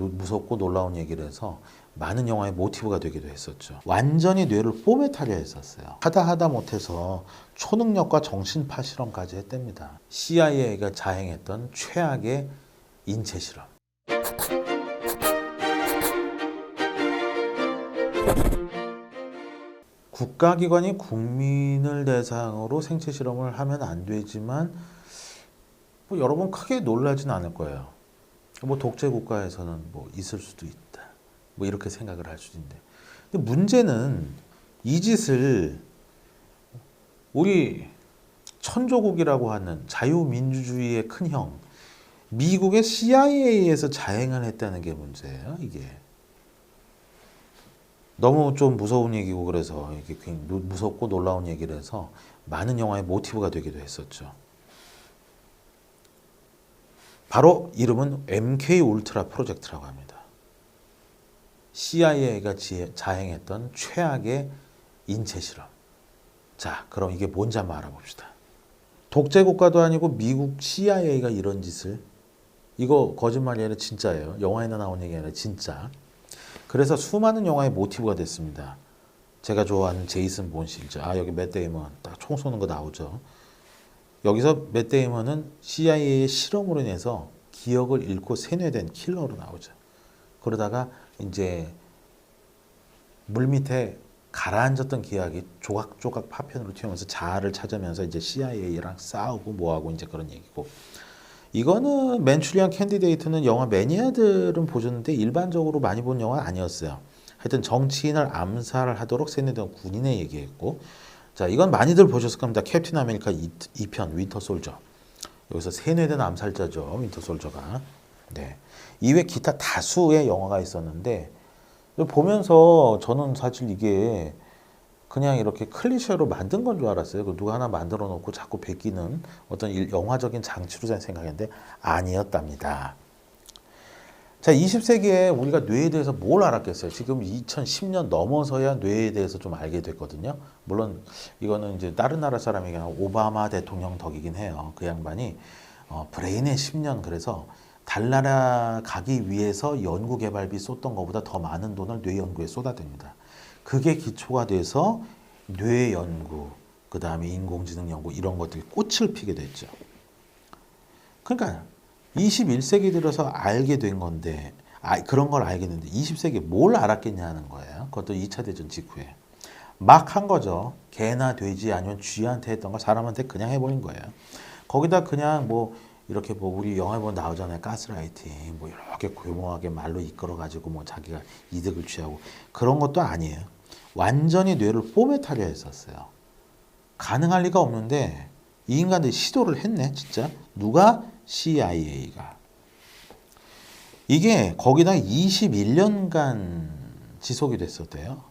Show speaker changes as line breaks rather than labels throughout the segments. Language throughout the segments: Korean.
무섭고 놀라운 얘기를 해서 많은 영화의 모티브가 되기도 했었죠. 완전히 뇌를 뽀매타려 했었어요. 하다 못해서 초능력과 정신파 실험까지 했답니다. CIA가 자행했던 최악의 인체 실험. 국가기관이 국민을 대상으로 생체 실험을 하면 안 되지만 뭐 여러분 크게 놀라진 않을 거예요. 뭐 독재 국가에서는 뭐 있을 수도 있다. 뭐 이렇게 생각을 할 수도 있는데. 근데 문제는 이 짓을 우리 천조국이라고 하는 자유민주주의의 큰형 미국의 CIA에서 자행을 했다는 게 문제예요. 이게 너무 좀 무서운 얘기고 그래서 이게 무섭고 놀라운 얘기를 해서 많은 영화의 모티브가 되기도 했었죠. 바로 이름은 MK 울트라 프로젝트라고 합니다. CIA가 자행했던 최악의 인체 실험. 자, 그럼 이게 뭔지 한번 알아봅시다. 독재 국가도 아니고 미국 CIA가 이런 짓을, 이거 거짓말이 아니라 진짜예요. 영화에나 나온 얘기 아니라 진짜. 그래서 수많은 영화의 모티브가 됐습니다. 제가 좋아하는 제이슨 본실죠. 여기 맷 데이먼 딱 총 쏘는 거 나오죠. 여기서 맷 데이먼은 CIA의 실험으로 인해서 기억을 잃고 세뇌된 킬러로 나오죠. 그러다가 이제 물밑에 가라앉았던 기억이 조각조각 파편으로 튀어나오면서 자아를 찾으면서 이제 CIA랑 싸우고 뭐하고 이제 그런 얘기고. 이거는 맨추리안 캔디데이트는 영화 매니아들은 보셨는데 일반적으로 많이 본 영화 아니었어요. 하여튼 정치인을 암살하도록 세뇌된 군인의 얘기했고, 자, 이건 많이들 보셨을 겁니다. 캡틴 아메리카 2편 윈터 솔저. 여기서 세뇌된 암살자죠, 윈터 솔저가. 네. 이외 기타 다수의 영화가 있었는데 보면서 저는 사실 이게 그냥 이렇게 클리셰로 만든 건 줄 알았어요. 누가 하나 만들어 놓고 자꾸 베끼는 어떤 영화적인 장치로 생각했는데 아니었답니다. 자, 20세기에 우리가 뇌에 대해서 뭘 알았겠어요? 지금 2010년 넘어서야 뇌에 대해서 좀 알게 됐거든요. 물론 이거는 이제 다른 나라 사람에게 오바마 대통령 덕이긴 해요. 그 양반이 브레인의 10년, 그래서 달나라 가기 위해서 연구개발비 쏟던 것보다 더 많은 돈을 뇌 연구에 쏟아댑니다. 그게 기초가 돼서 뇌 연구, 그 다음에 인공지능 연구 이런 것들이 꽃을 피게 됐죠. 그러니까 21세기 들어서 알게 된 건데, 그런 걸 알겠는데 20세기에 뭘 알았겠냐는 거예요. 그것도 2차 대전 직후에. 막 한 거죠. 개나 돼지 아니면 쥐한테 했던 거 사람한테 그냥 해버린 거예요. 거기다 그냥 뭐 이렇게 뭐 우리 영화에 보면 나오잖아요. 가스라이팅. 뭐 이렇게 교묘하게 말로 이끌어가지고 뭐 자기가 이득을 취하고 그런 것도 아니에요. 완전히 뇌를 뽀매타려 했었어요. 가능할 리가 없는데 이 인간들이 시도를 했네, 진짜. 누가? CIA가. 이게 거기다 21년간 지속이 됐었대요.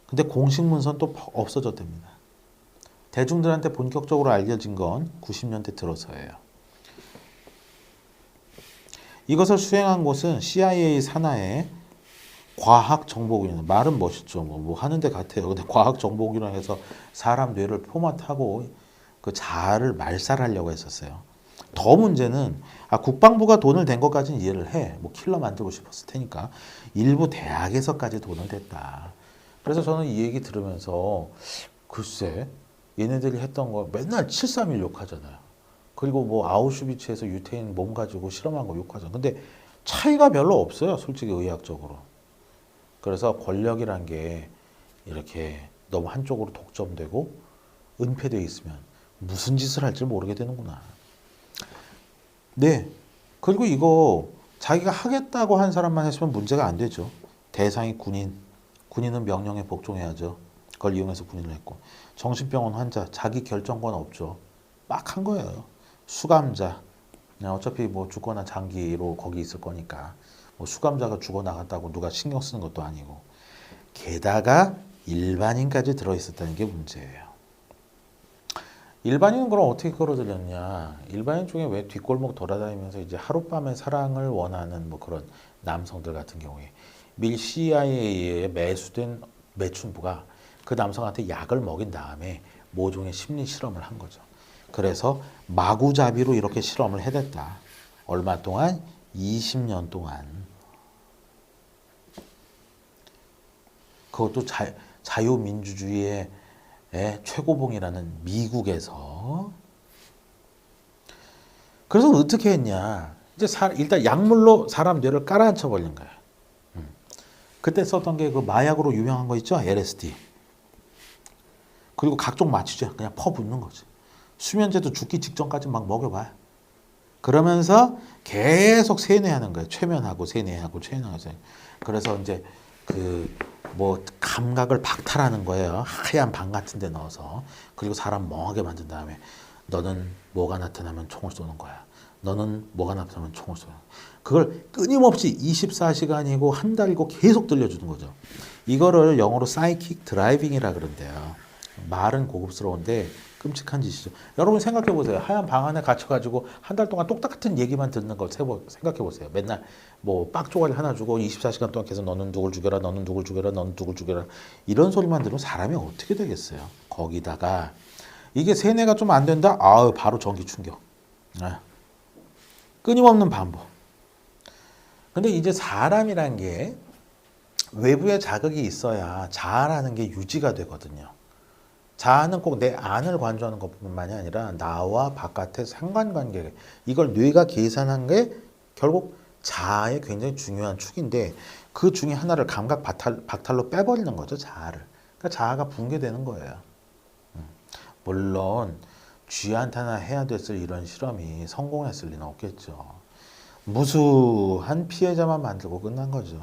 근데 공식 문서는 또 없어졌답니다. 대중들한테 본격적으로 알려진 건 90년대 들어서예요. 이것을 수행한 곳은 CIA 산하의 과학정보국이라는, 말은 멋있죠. 뭐 하는 데 같아요. 근데 과학정보국이라 해서 사람 뇌를 포맷하고 그 자아를 말살하려고 했었어요. 더 문제는 국방부가 돈을 댄 것까지는 이해를 해. 뭐 킬러 만들고 싶었을 테니까. 일부 대학에서까지 돈을 댔다. 그래서 저는 이 얘기 들으면서 글쎄 얘네들이 했던 거 맨날 731 욕하잖아요. 그리고 뭐 아우슈비츠에서 유태인 몸 가지고 실험한 거 욕하잖아요. 근데 차이가 별로 없어요. 솔직히 의학적으로. 그래서 권력이란 게 이렇게 너무 한쪽으로 독점되고 은폐되어 있으면 무슨 짓을 할지 모르게 되는구나. 네. 그리고 이거 자기가 하겠다고 한 사람만 했으면 문제가 안 되죠. 대상이 군인. 군인은 명령에 복종해야죠. 그걸 이용해서 군인을 했고. 정신병원 환자. 자기 결정권 없죠. 막 한 거예요. 수감자. 어차피 뭐 죽거나 장기로 거기 있을 거니까. 뭐 수감자가 죽어나갔다고 누가 신경 쓰는 것도 아니고. 게다가 일반인까지 들어있었다는 게 문제예요. 일반인은 그럼 어떻게 끌어들였냐? 일반인 중에 왜 뒷골목 돌아다니면서 이제 하룻밤의 사랑을 원하는 뭐 그런 남성들 같은 경우에 밀 CIA에 매수된 매춘부가 그 남성한테 약을 먹인 다음에 모종의 심리 실험을 한 거죠. 그래서 마구잡이로 이렇게 실험을 해댔다. 얼마 동안? 20년 동안. 그것도 자유민주주의의 최고봉이라는 미국에서. 그래서 어떻게 했냐. 이제 일단 약물로 사람 뇌를 깔아앉혀 버린 거야. 그때 썼던 게 그 마약으로 유명한 거 있죠? LSD. 그리고 각종 마취제 그냥 퍼붓는 거지. 수면제도 죽기 직전까지 막 먹여봐요. 그러면서 계속 세뇌하는 거예요. 최면하고 세뇌하고 최면하고 세뇌. 그래서 이제 그 뭐 감각을 박탈하는 거예요. 하얀 방 같은 데 넣어서. 그리고 사람 멍하게 만든 다음에 너는 뭐가 나타나면 총을 쏘는 거야. 너는 뭐가 나타나면 총을 쏘는 거야. 그걸 끊임없이 24시간이고 한 달이고 계속 들려주는 거죠. 이거를 영어로 사이킥 드라이빙이라 그런대요. 말은 고급스러운데 끔찍한 짓이죠. 여러분 생각해 보세요. 하얀 방 안에 갇혀가지고 한 달 동안 똑같은 얘기만 듣는 거 생각해 보세요. 맨날 뭐 빡조가리 하나 주고 24시간 동안 계속 너는 누굴 죽여라, 너는 누굴 죽여라, 너는 누굴 죽여라 이런 소리만 들으면 사람이 어떻게 되겠어요. 거기다가 이게 세뇌가 좀 안 된다? 아유 바로 전기 충격. 끊임없는 반복. 근데 이제 사람이란 게 외부의 자극이 있어야 자아라는 게 유지가 되거든요. 자아는 꼭 내 안을 관조하는 것뿐만이 아니라 나와 바깥의 상관관계, 이걸 뇌가 계산한 게 결국 자아의 굉장히 중요한 축인데 그 중에 하나를 감각 박탈로 빼버리는 거죠. 자아를. 그러니까 자아가 붕괴되는 거예요. 물론 쥐한테나 해야 됐을 이런 실험이 성공했을 리는 없겠죠. 무수한 피해자만 만들고 끝난 거죠.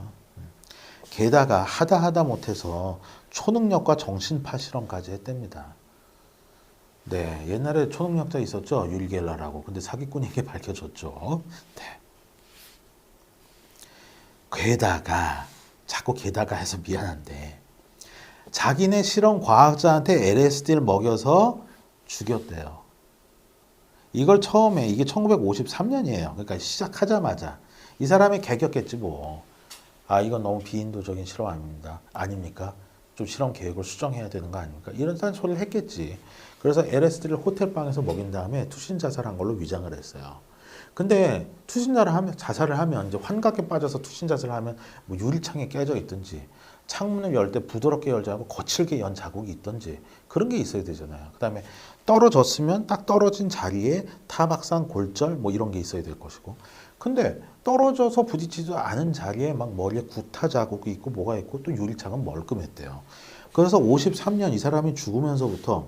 게다가 하다 못해서 초능력과 정신파 실험까지 했답니다. 네, 옛날에 초능력자 있었죠. 율겔라라고. 근데 사기꾼에게 밝혀졌죠. 네. 게다가 자꾸 게다가 해서 미안한데 자기네 실험 과학자한테 LSD를 먹여서 죽였대요. 이걸 처음에 이게 1953년이에요. 그러니까 시작하자마자 이 사람이 개겼겠지 뭐. 아 이건 너무 비인도적인 실험 아닙니까? 좀 실험 계획을 수정해야 되는 거 아닙니까? 이런 소리를 했겠지. 그래서 LSD를 호텔방에서 먹인 다음에 투신 자살한 걸로 위장을 했어요. 근데 자살을 하면 이제 환각에 빠져서 투신 자살을 하면 뭐 유리창이 깨져 있든지 창문을 열 때 부드럽게 열지 않고 거칠게 연 자국이 있든지 그런 게 있어야 되잖아요. 그다음에 떨어졌으면 딱 떨어진 자리에 타박상 골절 뭐 이런 게 있어야 될 것이고. 근데 떨어져서 부딪히지도 않은 자리에 막 머리에 구타 자국이 있고 뭐가 있고 또 유리창은 멀끔했대요. 그래서 53년 이 사람이 죽으면서부터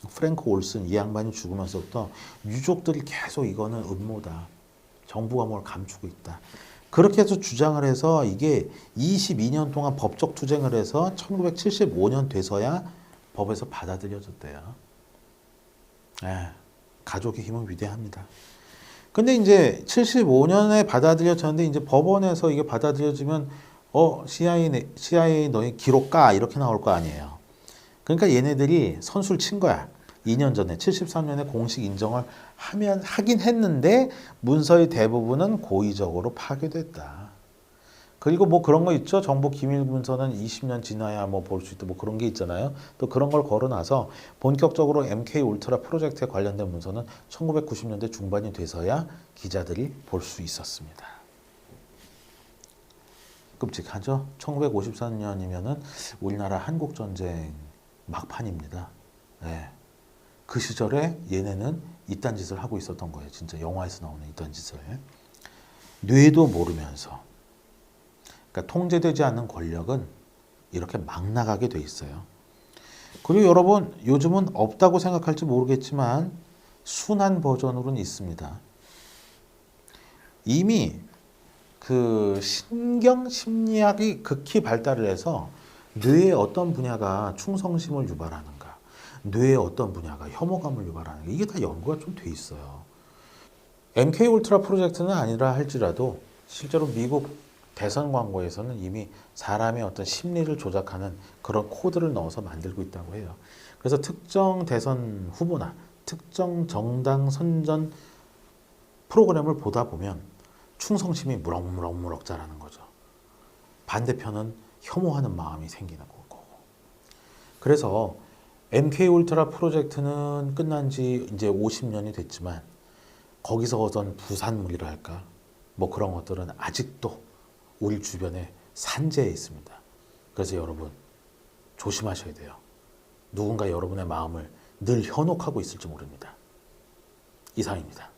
프랭크 올슨 이 양반이 죽으면서부터 유족들이 계속 이거는 음모다. 정부가 뭘 감추고 있다. 그렇게 해서 주장을 해서 이게 22년 동안 법적 투쟁을 해서 1975년 돼서야 법에서 받아들여졌대요. 가족의 힘은 위대합니다. 근데 이제 75년에 받아들여졌는데 이제 법원에서 이게 받아들여지면 CIA 너희 기록 까 이렇게 나올 거 아니에요. 그러니까 얘네들이 선수를 친 거야. 2년 전에 73년에 공식 인정을 하긴 했는데 문서의 대부분은 고의적으로 파괴됐다. 그리고 뭐 그런 거 있죠. 정보 기밀 문서는 20년 지나야 뭐 볼 수 있다. 뭐 그런 게 있잖아요. 또 그런 걸 걸어놔서 본격적으로 MK 울트라 프로젝트에 관련된 문서는 1990년대 중반이 돼서야 기자들이 볼 수 있었습니다. 끔찍하죠. 1954년이면은 우리나라 한국전쟁 막판입니다. 네. 그 시절에 얘네는 이딴 짓을 하고 있었던 거예요. 진짜 영화에서 나오는 이딴 짓을. 뇌도 모르면서. 그러니까 통제되지 않는 권력은 이렇게 막 나가게 돼 있어요. 그리고 여러분 요즘은 없다고 생각할지 모르겠지만 순한 버전으로는 있습니다. 이미 그 신경 심리학이 극히 발달을 해서 뇌의 어떤 분야가 충성심을 유발하는가, 뇌의 어떤 분야가 혐오감을 유발하는가, 이게 다 연구가 좀 돼 있어요. MK 울트라 프로젝트는 아니라 할지라도 실제로 미국 대선 광고에서는 이미 사람의 어떤 심리를 조작하는 그런 코드를 넣어서 만들고 있다고 해요. 그래서 특정 대선 후보나 특정 정당 선전 프로그램을 보다 보면 충성심이 무럭무럭 자라는 거죠. 반대편은 혐오하는 마음이 생기는 거고. 그래서 MK 울트라 프로젝트는 끝난 지 이제 50년이 됐지만 거기서 얻은 부산물이랄까 뭐 그런 것들은 아직도 우리 주변에 산재해 있습니다. 그래서 여러분 조심하셔야 돼요. 누군가 여러분의 마음을 늘 현혹하고 있을지 모릅니다. 이상입니다.